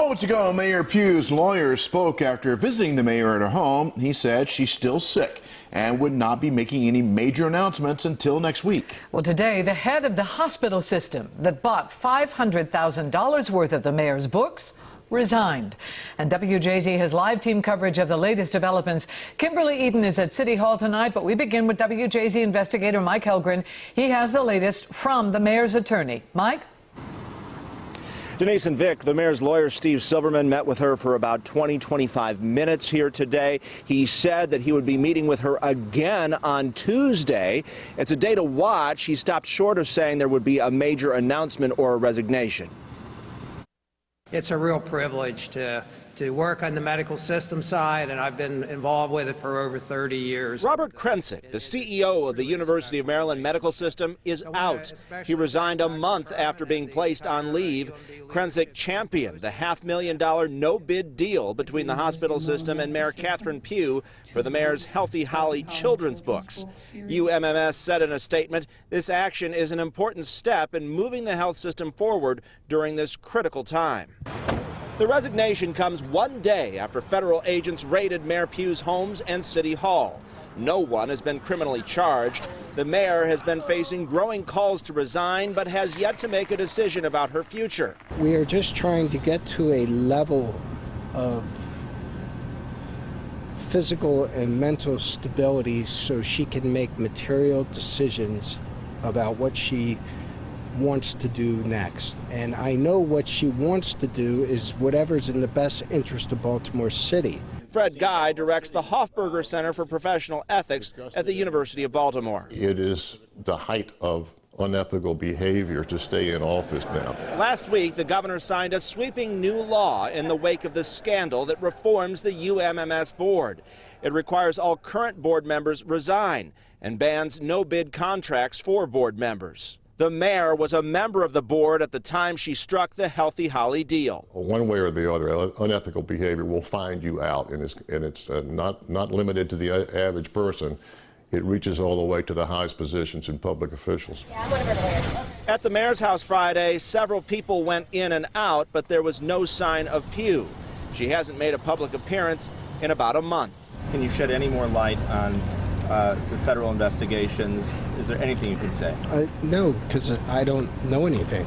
Moments ago, Mayor Pugh's lawyer spoke after visiting the mayor at her home. He said she's still sick and would not be making any major announcements until next week. Well, today, the head of the hospital system that bought $500,000 worth of the mayor's books resigned. And WJZ has live team coverage of the latest developments. Kimberly Eden is at City Hall tonight, but we begin with WJZ investigator Mike Helgren. He has the latest from the mayor's attorney. Mike? Denise and Vic, the mayor's lawyer Steve Silverman met with her for about 20-25 minutes here today. He said that he would be meeting with her again on Tuesday. It's a day to watch. He stopped short of saying there would be a major announcement or a resignation. It's a real privilege to work on the medical system side, and I've been involved with it for over 30 years. Robert Krensick, the CEO of the University of Maryland Medical System, is out. He resigned a month after being placed on leave. Krensick championed the $500,000 no-bid deal between the hospital system and Mayor Catherine Pugh for the mayor's Healthy Holly children's books. UMMS said in a statement, this action is an important step in moving the health system forward during this critical time. The resignation comes one day after federal agents raided Mayor Pugh's homes and City Hall. No one has been criminally charged. The mayor has been facing growing calls to resign, but has yet to make a decision about her future. We are just trying to get to a level of physical and mental stability so she can make material decisions about what she wants to do next. And I know what she wants to do is whatever's in the best interest of Baltimore City. Fred Guy directs the Hofberger Center for Professional Ethics at the University of Baltimore. It is the height of unethical behavior to stay in office now. Last week, the governor signed a sweeping new law in the wake of the scandal that reforms the UMMS board. It requires all current board members resign and bans no-bid contracts for board members. The mayor was a member of the board at the time she struck the Healthy Holly deal. One way or the other, unethical behavior will find you out, and it's not limited to the average person. It reaches all the way to the highest positions in public officials. At the mayor's house Friday, several people went in and out, but there was no sign of Pugh. She hasn't made a public appearance in about a month. Can you shed any more light on the federal investigations? Is there anything you can say? No, because I don't know anything.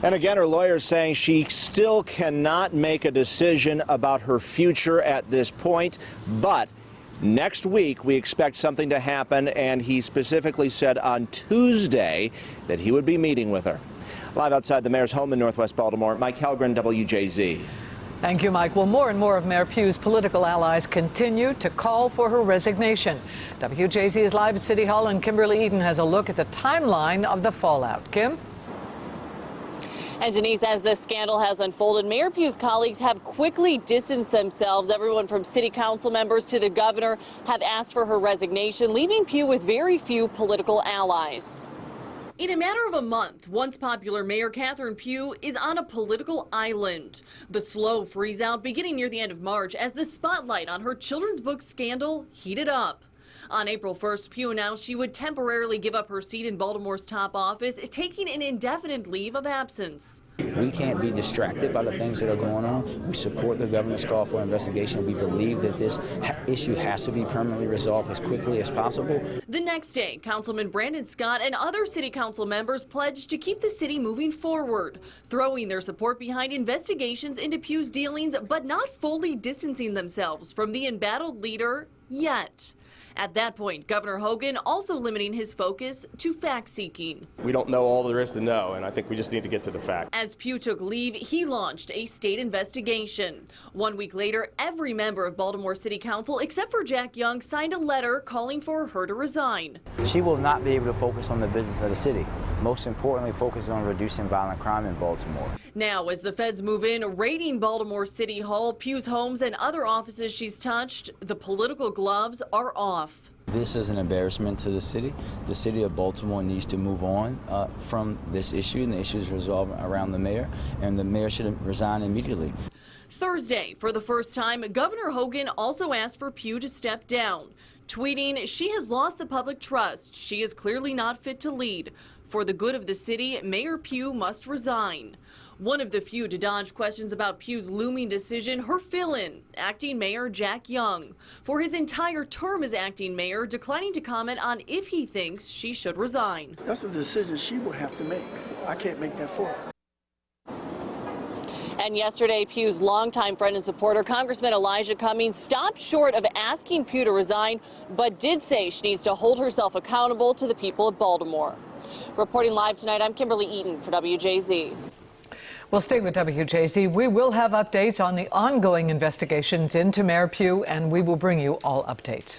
And again, her lawyer is saying she still cannot make a decision about her future at this point, but next week we expect something to happen, and he specifically said on Tuesday that he would be meeting with her. Live outside the mayor's home in Northwest Baltimore, Mike Helgren, WJZ. Thank you, Mike. Well, more and more of Mayor Pugh's political allies continue to call for her resignation. WJZ is live at City Hall, and Kimberly Eden has a look at the timeline of the fallout. Kim? And Denise, as this scandal has unfolded, Mayor Pugh's colleagues have quickly distanced themselves. Everyone from city council members to the governor have asked for her resignation, leaving Pugh with very few political allies. In a matter of a month, once popular Mayor Catherine Pugh is on a political island. The slow freeze out beginning near the end of March as the spotlight on her children's book scandal heated up. On April 1st, Pugh announced she would temporarily give up her seat in Baltimore's top office, taking an indefinite leave of absence. We can't be distracted by the things that are going on. We support the governor's call for investigation. We believe that this issue has to be permanently resolved as quickly as possible. The next day, Councilman Brandon Scott and other city council members pledged to keep the city moving forward, throwing their support behind investigations into Pugh's dealings, but not fully distancing themselves from the embattled leader yet. At that point, Governor Hogan also limiting his focus to fact-seeking. We don't know all there is to know, and I think we just need to get to the fact. As Pugh took leave, he launched a state investigation. 1 week later, every member of Baltimore City Council, except for Jack Young, signed a letter calling for her to resign. She will not be able to focus on the business of the city. Most importantly, focus on reducing violent crime in Baltimore. Now, as the feds move in, raiding Baltimore City Hall, Pugh's homes, and other offices she's touched, the political gloves are off. This is an embarrassment to the city. The city of Baltimore needs to move on from this issue, and the issue is resolved around the mayor, and the mayor should resign immediately. Thursday, for the first time, Governor Hogan also asked for Pugh to step down. Tweeting, "She has lost the public trust. She is clearly not fit to lead. For the good of the city, Mayor Pugh must resign. One of the few to dodge questions about Pugh's looming decision, her fill-in, acting mayor Jack Young. For his entire term as acting mayor, declining to comment on if he thinks she should resign. That's a decision she will have to make. I can't make that for her. And yesterday, Pugh's longtime friend and supporter, Congressman Elijah Cummings, stopped short of asking Pugh to resign, but did say she needs to hold herself accountable to the people of Baltimore. Reporting live tonight, I'm Kimberly Eaton for WJZ. We'll stay with WJZ. We will have updates on the ongoing investigations into Mayor Pugh, and we will bring you all updates.